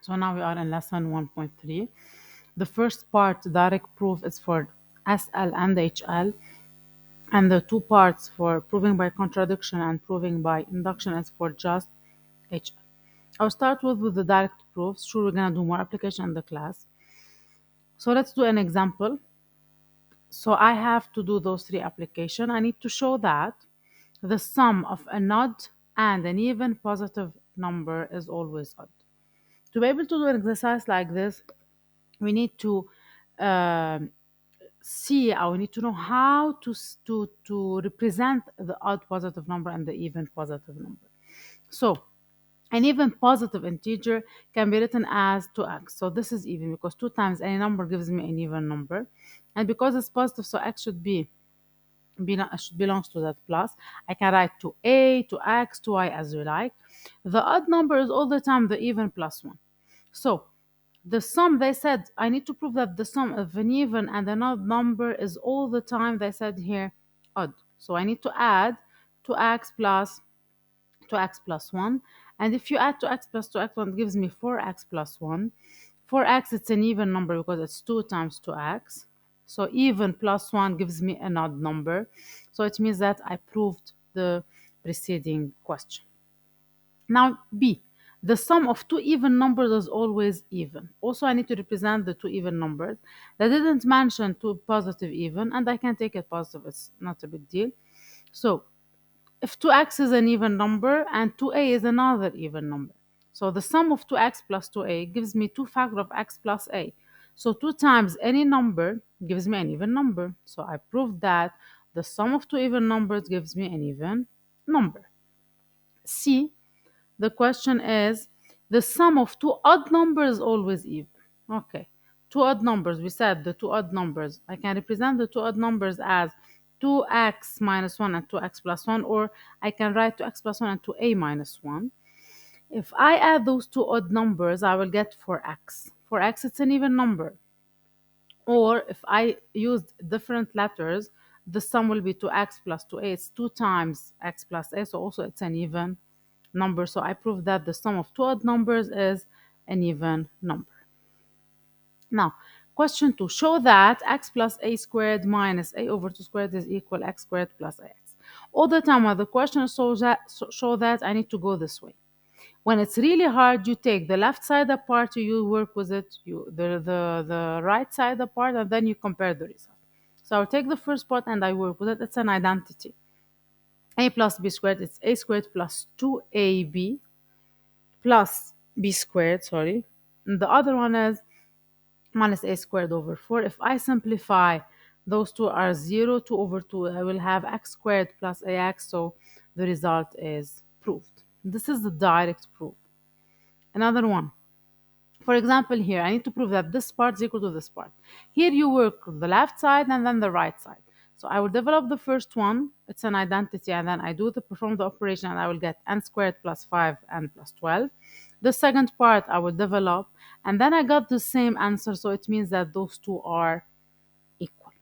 So now we are in lesson 1.3. The first part, direct proof, is for SL and HL, and the two parts for proving by contradiction and proving by induction is for just HL. I'll start with the direct proofs. Sure, we're gonna do more application in the class. So let's do an example. So I have to do those three applications. I need to show that the sum of an odd and an even positive number is always odd. To be able to do an exercise like this, we need to um see, or we need to know how to represent the odd positive number and the even positive number. So an even positive integer can be written as 2x. So this is even because 2 times any number gives me an even number. And because it's positive, so x should belongs to that plus. I can write to a, to x, to y as you like. The odd number is all the time the even plus 1. So the sum, they said, I need to prove that the sum of an even and an odd number is all the time, they said here, odd. So I need to add 2x plus 2x plus 1. And if you add 2x plus 2x 1, it gives me 4x plus 1. 4x, it's an even number because it's 2 times 2x. So even plus 1 gives me an odd number. So it means that I proved the preceding question. Now B, the sum of two even numbers is always even. Also, I need to represent the two even numbers. They didn't mention two positive even, and I can take it positive. It's not a big deal. So if 2x is an even number and 2a is another even number, so the sum of 2x plus 2a gives me 2 factor of x plus a. So 2 times any number gives me an even number. So I proved that the sum of two even numbers gives me an even number. C, the question is, the sum of two odd numbers is always even. Okay. Two odd numbers. We said the two odd numbers. I can represent the two odd numbers as 2x minus 1 and 2x plus 1, or I can write 2x plus 1 and 2a minus 1. If I add those two odd numbers, I will get 4x. 4x, it's an even number. Or if I used different letters, the sum will be 2x plus 2a. It's 2 times x plus a, so also it's an even number. So I prove that the sum of two odd numbers is an even number. Now, question 2. Show that x plus a squared minus a over 2 squared is equal x squared plus ax. All the time when the question show that, I need to go this way. When it's really hard, you take the left side apart, you work with it, the right side apart, and then you compare the result. So I'll take the first part and I work with it. It's an identity. A plus b squared, it's a squared plus 2ab plus b squared, sorry. And the other one is minus a squared over 4. If I simplify, those two are 0, 2 over 2. I will have x squared plus ax, so the result is proved. This is the direct proof. Another one. For example, here, I need to prove that this part is equal to this part. Here you work the left side and then the right side. So I will develop the first one. It's an identity, and then I perform the operation, and I will get n squared plus 5n plus 12. The second part I will develop, and then I got the same answer, so it means that those two are equal.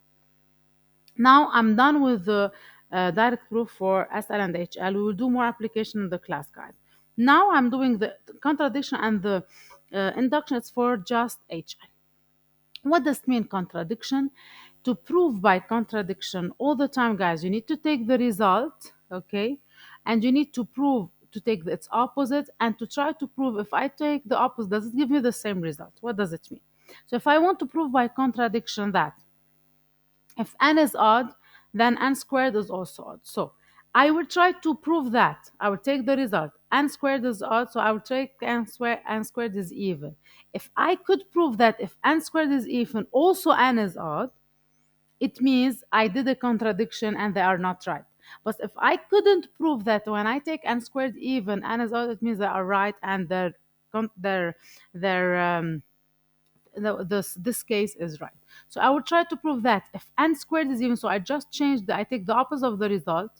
Now I'm done with the direct proof for SL and HL. We will do more application in the class, guys. Now I'm doing the contradiction and the induction. It's for just HL. What does it mean, contradiction? To prove by contradiction all the time, guys, you need to take the result, okay? And you need to prove to take its opposite and to try to prove if I take the opposite, does it give me the same result? What does it mean? So if I want to prove by contradiction that if n is odd, then n squared is also odd. So I will try to prove that. I will take the result. N squared is odd, so I will take n squared is even. If I could prove that if n squared is even, also n is odd, it means I did a contradiction and they are not right. But if I couldn't prove that when I take n squared even, n is odd, it means they are right and their this case is right. So I will try to prove that if n squared is even, so I just I take the opposite of the result,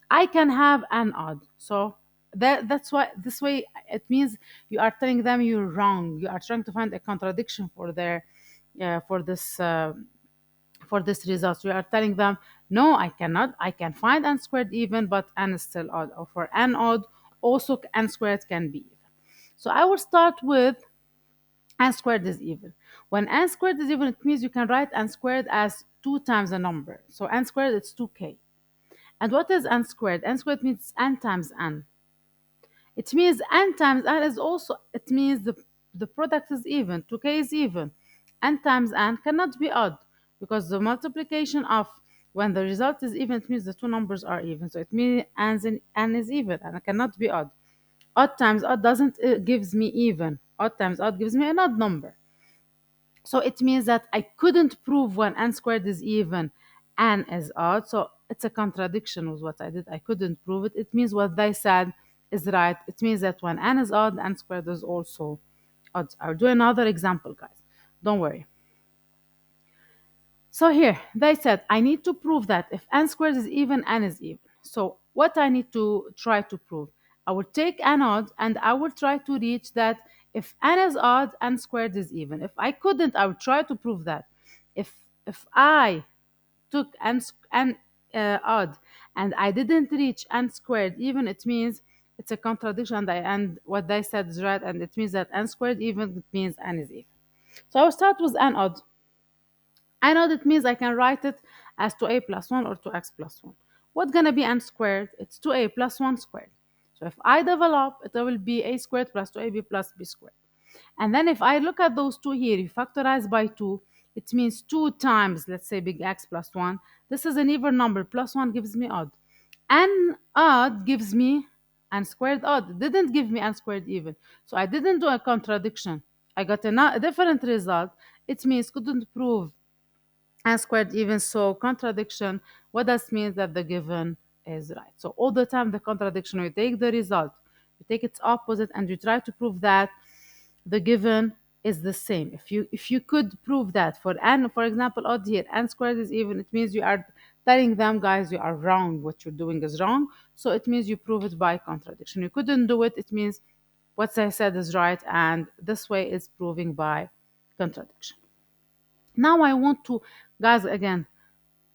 I can have an odd. So that's why this way it means you are telling them you're wrong. You are trying to find a contradiction for their for this result. You are telling them no, I cannot. I can find n squared even, but n is still odd. Or for n odd, also n squared can be even. So I will start with N squared is even. When n squared is even, it means you can write n squared as 2 times a number. So n squared is 2k. And what is n squared? N squared means n times n. It means n times n is also, it means the product is even. 2k is even. N times n cannot be odd because the multiplication of when the result is even, it means the two numbers are even. So it means n is even and it cannot be odd. Odd times odd doesn't gives me even. Odd times odd gives me an odd number. So it means that I couldn't prove when n squared is even, n is odd. So it's a contradiction with what I did. I couldn't prove it. It means what they said is right. It means that when n is odd, n squared is also odd. I'll do another example, guys. Don't worry. So here they said I need to prove that if n squared is even, n is even. So what I need to try to prove? I will take n odd and I will try to reach that if n is odd, n squared is even. If I couldn't, I will try to prove that. If I took n odd and I didn't reach n squared even, it means it's a contradiction and what they said is right, and it means that n squared even, it means n is even. So I will start with n odd. I know that means I can write it as 2a plus 1 or 2x plus 1. What's going to be n squared? It's 2a plus 1 squared. So if I develop, it will be a squared plus 2ab plus b squared. And then if I look at those two here, you factorize by 2, it means 2 times, let's say, big X plus 1. This is an even number. Plus 1 gives me odd. N odd gives me n squared odd. It didn't give me n squared even. So I didn't do a contradiction. I got a different result. It means couldn't prove n squared even. So contradiction, what does mean? That the given is right. So all the time the contradiction, you take the result, you take its opposite and you try to prove that the given is the same. If you could prove that for n, for example, odd here, n squared is even, it means you are telling them, guys, you are wrong, what you're doing is wrong. So it means you prove it by contradiction. You couldn't do it, it means what I said is right, and this way is proving by contradiction. Now I want to, guys, again,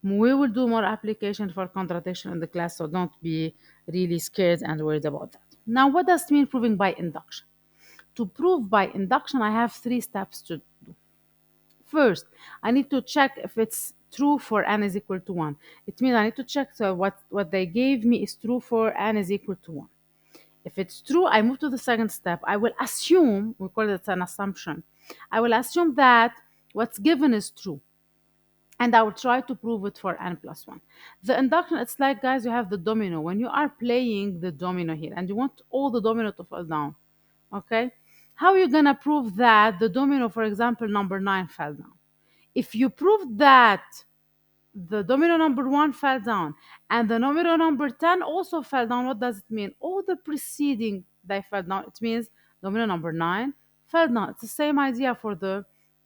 we will do more application for contradiction in the class, so don't be really scared and worried about that. Now, what does it mean proving by induction? To prove by induction, I have 3 steps to do. First, I need to check if it's true for n is equal to 1. It means I need to check so what they gave me is true for n is equal to 1. If it's true, I move to the second step. I will assume, we call it an assumption. I will assume that what's given is true. And I will try to prove it for n plus 1. The induction, it's like, guys, you have the domino. When you are playing the domino here and you want all the domino to fall down, okay? How are you going to prove that the domino, for example, number 9 fell down? If you prove that the domino number 1 fell down and the domino number 10 also fell down, what does it mean? All the preceding, they fell down. It means domino number 9 fell down. It's the same idea for the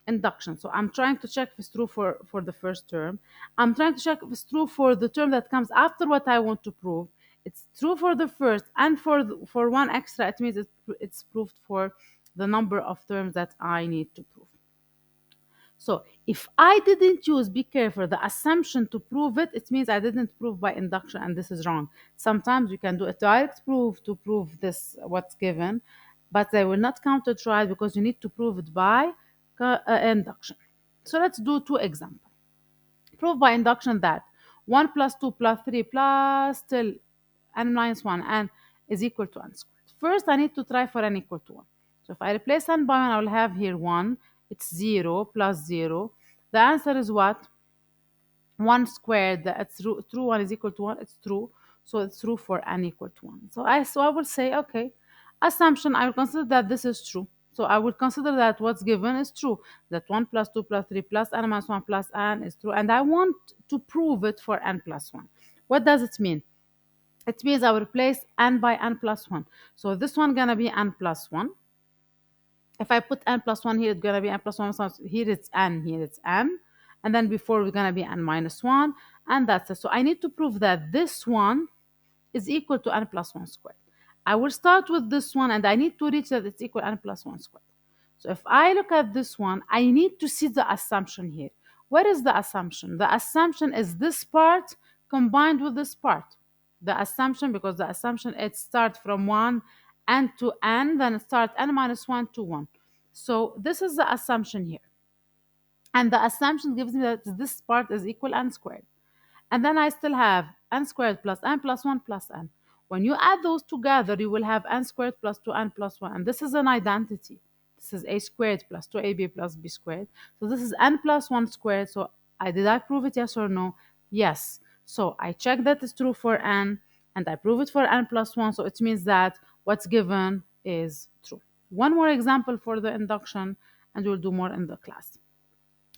induction. So I'm trying to check if it's true for the first term. I'm trying to check if it's true for the term that comes after what I want to prove. It's true for the first, and for one extra, it means it's proved for the number of terms that I need to prove. So if I didn't use, be careful, the assumption to prove it, it means I didn't prove by induction, and this is wrong. Sometimes you can do a direct proof to prove this what's given, but they will not count it right because you need to prove it by induction. So let's do 2 examples. Prove by induction that 1 plus 2 plus 3 plus till n minus 1 n is equal to n squared. First, I need to try for n equal to 1. So if I replace n by 1, I will have here 1. It's 0 plus 0. The answer is what? 1 squared. It's true 1 is equal to 1. It's true. So it's true for n equal to 1. So I will say, okay, assumption, I will consider that this is true. So I will consider that what's given is true, that 1 plus 2 plus 3 plus n minus 1 plus n is true. And I want to prove it for n plus 1. What does it mean? It means I will replace n by n plus 1. So this one going to be n plus 1. If I put n plus 1 here, it's going to be n plus 1. So here it's n, here it's n. And then before we're going to be n minus 1. And that's it. So I need to prove that this one is equal to n plus 1 squared. I will start with this one and I need to reach that it's equal to n plus 1 squared. So if I look at this one, I need to see the assumption here. What is the assumption? The assumption is this part combined with this part. The assumption, because the assumption it starts from 1 n to n, then it starts n minus 1 to 1. So this is the assumption here. And the assumption gives me that this part is equal n squared. And then I still have n squared plus n plus 1 plus n. When you add those together, you will have n squared plus 2n plus 1. And this is an identity. This is a squared plus 2ab plus b squared. So this is n plus 1 squared. So did I prove it, yes or no? Yes. So I check that it's true for n, and I prove it for n plus 1. So it means that what's given is true. One more example for the induction, and we'll do more in the class.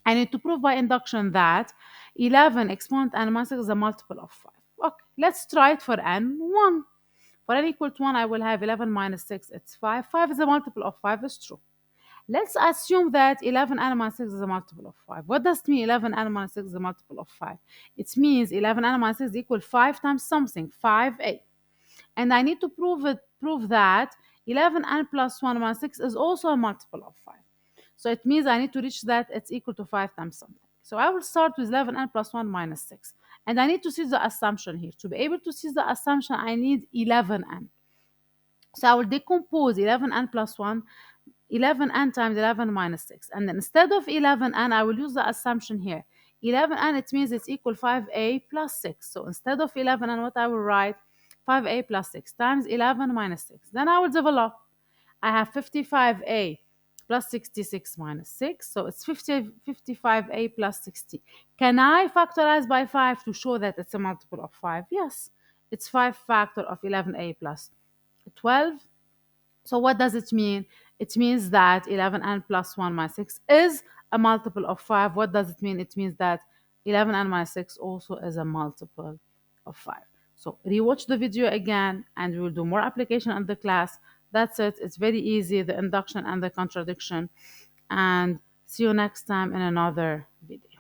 I need to prove by induction that 11 exponent n minus 6 is a multiple of 5. Okay, let's try it for n1. For n equal to 1, I will have 11 minus 6, it's 5. 5 is a multiple of 5, is true. Let's assume that 11n minus 6 is a multiple of 5. What does it mean 11n minus 6 is a multiple of 5? It means 11n minus 6 is equal 5 times something, 5a. And I need to prove that 11n plus 1 minus 6 is also a multiple of 5. So it means I need to reach that it's equal to 5 times something. So I will start with 11n plus 1 minus 6. And I need to see the assumption here. To be able to see the assumption, I need 11n. So I will decompose 11n plus 1, 11n times 11 minus 6. And then instead of 11n, I will use the assumption here. 11n, it means it's equal 5a plus 6. So instead of 11n, what I will write? 5a plus 6 times 11 minus 6. Then I will develop. I have 55a plus 66 minus 6. So it's 55a plus 60. Can I factorize by 5 to show that it's a multiple of 5? Yes. It's 5 factor of 11a plus 12. So what does it mean? It means that 11n plus 1 minus 6 is a multiple of 5. What does it mean? It means that 11n minus 6 also is a multiple of 5. So rewatch the video again, and we will do more application in the class. That's it. It's very easy, the induction and the contradiction. And see you next time in another video.